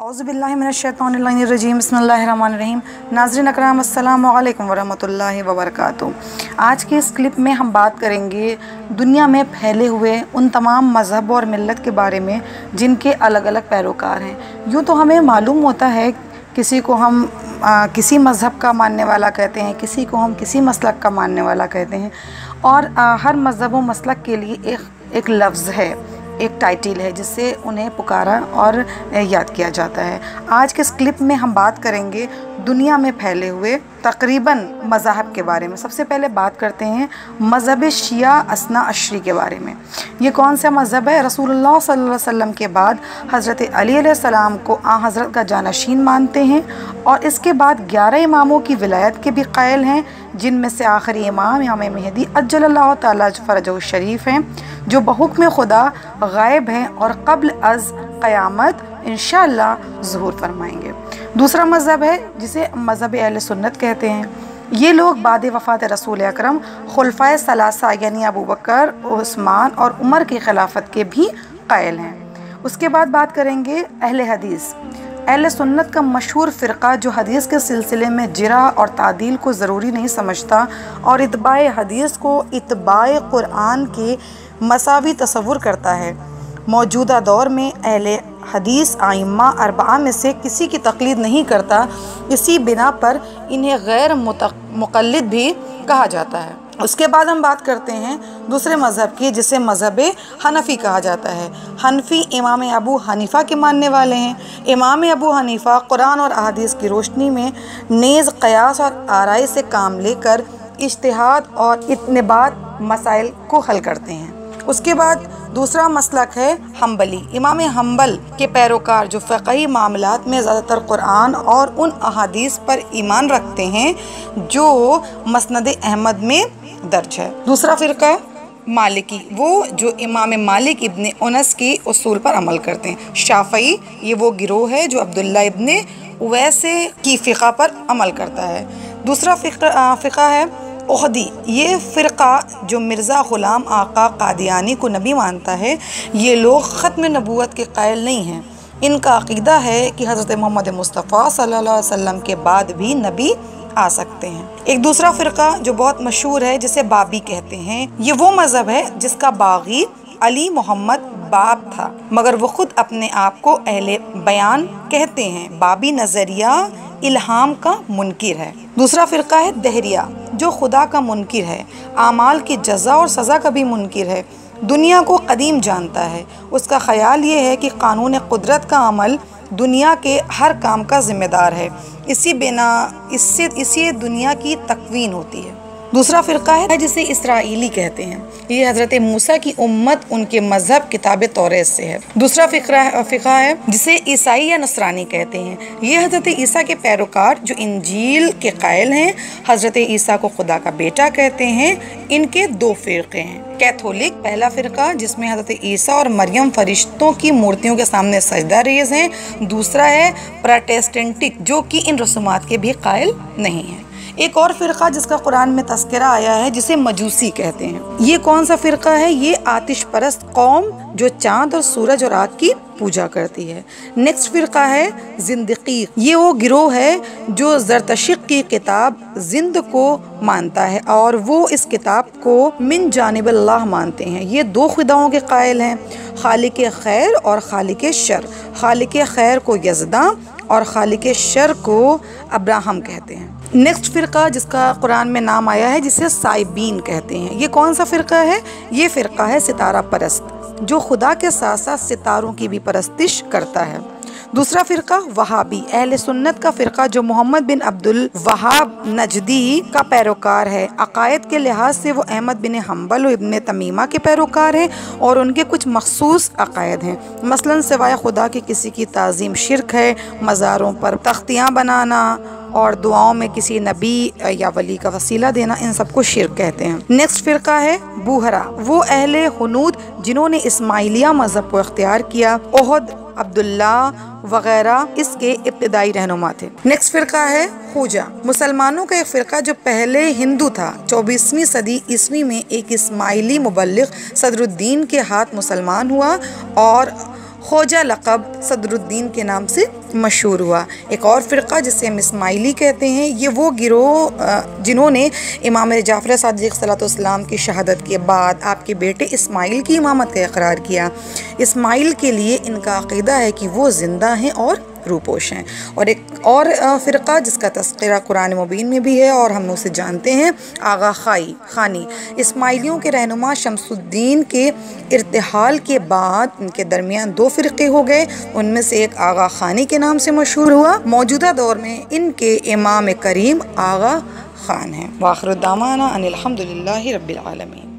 औज़ुबिल्लाहिमिनश्शैतानिर्रजीम बिस्मिल्लाहिर्रहमानिर्रहीम। नाज़रीन अकराम अस्सलामु अलैकुम वरहमतुल्लाहि वबरकातुहू। आज के इस क्लिप में हम बात करेंगे दुनिया में फैले हुए उन तमाम मज़हब और मिल्लत के बारे में जिनके अलग अलग पैरोकार हैं। यूँ तो हमें मालूम होता है किसी को हम किसी मज़हब का मानने वाला कहते हैं, किसी को हम किसी मसलक का मानने वाला कहते हैं, और हर मज़हब व मसलक के लिए एक लफ्ज़ है, एक टाइटल है जिससे उन्हें पुकारा और याद किया जाता है। आज के इस क्लिप में हम बात करेंगे दुनिया में फैले हुए तकरीबन मज़ाहब के बारे में। सबसे पहले बात करते हैं मज़हब शिया असना अशरी के बारे में। ये कौन सा मज़हब है? रसूलुल्लाह सल्लल्लाहु अलैहि वसल्लम के बाद हज़रत अली अलैहिस्सलाम को हज़रत का जानशीन मानते हैं और इसके बाद 11 इमामों की विलायत के भी कायल हैं, जिनमें से आखिरी इमाम मेहदी अज्जलल्लाहु ताला फ़रजहु शरीफ हैं, जो बहुक्म खुदा गायब हैं और क़ब्ल अज़ क़यामत इंशाअल्लाह ज़ुहूर फरमाएंगे। दूसरा मज़हब है जिसे मज़हब अहले सुन्नत कहते हैं। ये लोग बाद वफ़ात रसूल अकरम खुलफ़ाए सलासा यानी अबू बकर, उस्मान और उमर की खिलाफत के भी कायल हैं। उसके बाद बात करेंगे अहले हदीस। अहले सुन्नत का मशहूर फ़िरक़ा जो हदीस के सिलसिले में जिरा और तादील को ज़रूरी नहीं समझता और इत्बाए हदीस को इत्बाए क़ुरआन के मसावी तसव्वुर करता है। मौजूदा दौर में अहले हदीस आइम्मा अरबा में से किसी की तक़लीद नहीं करता। इसी बिना पर इन्हें गैर मुक़ल्लिद भी कहा जाता है। उसके बाद हम बात करते हैं दूसरे मज़हब की, जिसे मज़हब हनफ़ी कहा जाता है। हनफ़ी इमाम अबू हनीफ़ा के मानने वाले हैं। इमाम अबू हनीफ़ा कुरान और अहादीस की रोशनी में नेज़ क़यास और आराई से काम लेकर इज्तिहाद और इत्तिबात मसाइल को हल करते हैं। उसके बाद दूसरा मसलक है हम्बली। इमाम हम्बल के पैरोकार जो फ़िक़ही मामलात में ज़्यादातर कुरान और उन अहादीस पर ईमान रखते हैं जो मसनद अहमद में दर्ज है। दूसरा फ़िरक़ा मालिकी, वो जो इमाम मालिक इब्ने उनस के उसूल पर अमल करते हैं। शाफ़ई, ये वो गिरोह है जो अब्दुल्ला इब्ने उवैसे की फ़िक़ा पर अमल करता है। दूसरा फ़िक़ा है ओहदी। ये फ़िरक़ा जो मिर्ज़ा ग़ुलाम आका क़ादियानी को नबी मानता है। ये लोग ख़त्म नबूवत के कायल नहीं हैं। इनका अक़ीदा है कि हज़रत मोहम्मद मुस्तफ़ा सल्लल्लाहु अलैहि वसल्लम के बाद भी नबी आ सकते हैं। एक दूसरा फ़िरक़ा जो बहुत मशहूर है जिसे बाबी कहते हैं, ये वो मज़हब है जिसका बागी अली मोहम्मद बाब था, मगर वो ख़ुद अपने आप को अहले बयान कहते हैं। बाबी नज़रिया इल्हाम का मुनकिर है। दूसरा फ़िरक़ा है दहरिया, जो खुदा का मुनकिर है, आमाल की जज़ा और सज़ा का भी मुनकिर है। दुनिया को कदीम जानता है। उसका ख़याल ये है कि कानून कुदरत का अमल दुनिया के हर काम का ज़िम्मेदार है। इससे दुनिया की तकवीन होती है। दूसरा फ़िरक़ा है जिसे इसराइली कहते हैं। ये हज़रत मूसा की उम्मत उनके मज़हब किताब तौरेत से है। दूसरा फ़िक़ा है जिसे ईसाई या नसरानी कहते हैं। ये हज़रत ईसा के पैरोकार जो इंजील के कायल हैं। हज़रत ईसा को खुदा का बेटा कहते हैं। इनके दो फ़िरक़े हैं। कैथोलिक पहला फ़िरक़ा जिसमें हज़रत ईसा और मरियम फ़रिश्तों की मूर्तियों के सामने सजदा रेज़ हैं। दूसरा है प्रोटेस्टेंटिक जो कि इन रसूमात के भी कायल नहीं हैं। एक और फ़िरक़ा जिसका कुरान में तज़किरा आया है जिसे मजूसी कहते हैं। ये कौन सा फ़िरक़ा है? ये आतिश परस्त कौम जो चाँद और सूरज और आग की पूजा करती है। नेक्स्ट फ़िरक़ा है ज़िंदक़ी। ये वो गिरोह है जो ज़रतशिक़ की किताब ज़िंद को मानता है और वो इस किताब को मिन जानिबिल्लाह मानते हैं। ये दो खुदाओं के कायल हैं, खालिक खैर और खालिक शर। खालिक खैर को यज़दा और खालिक शर को अब्राहम कहते हैं। नेक्स्ट फ़िरक़ा जिसका कुरान में नाम आया है जिसे साइबीन कहते हैं। ये कौन सा फ़िरक़ा है? ये फ़िरक़ा है सितारा परस्त जो खुदा के साथ साथ सितारों की भी परस्तिश करता है। दूसरा फ़िरक़ा वहाबी, अहले सुन्नत का फ़िरक़ा जो मोहम्मद बिन अब्दुल वहाब नजदी का पैरोकार है। अक़ायद के लिहाज से वो अहमद बिन हम्बल और इब्ने तमीमा के पैरोकार हैं और उनके कुछ मख़सूस अक़ायद हैं। मसलन सिवाय खुदा के किसी की ताज़ीम शिर्क है। मज़ारों पर तख्तियाँ बनाना और दुआओं में किसी नबी या वली का वसीला देना, इन सबको शिर्क कहते हैं। नेक्स्ट फ़िरक़ा है बूहरा, वो अहले हुनूद जिन्होंने इस्माइलिया मज़हब को इख्तियार किया। ओहद, अब्दुल्ला वगैरह इसके इब्तिदाई रहनुमा थे। नेक्स्ट फ़िरक़ा है खूजा, मुसलमानों का एक फ़िरक़ा जो पहले हिंदू था। 24वीं सदी ईस्वी में एक इस्माइली मुबल्लिग़ सदरुद्दीन के हाथ मुसलमान हुआ और खोजा लक़ब सदरुद्दीन के नाम से मशहूर हुआ। एक और फ़िरक़ा जिसे हम इस्माइली कहते हैं, ये वो गिरोह जिन्होंने इमाम जाफ़र सादिक़ सलाम की शहादत के बाद आपके बेटे इस्माइल की इमामत का इकरार किया। इस्माइल के लिए इनका अक़ीदा है कि वो ज़िंदा हैं और रूपोश हैं। और एक और फ़िरक़ा जिसका तज़किरा कुरान मुबीन में भी है और हम उसे जानते हैं, आगा खानी। इस्माइलियों के रहनुमा शमसुद्दीन के इर्तिहाल के बाद इनके दरमियान दो फ़िरक़े हो गए। उनमें से एक आगा खानी के नाम से मशहूर हुआ। मौजूदा दौर में इनके इमाम करीम आगा खान हैं। वाखिर दावाना अनिल हम्दुलिल्लाहि रब्बिल आलमीन।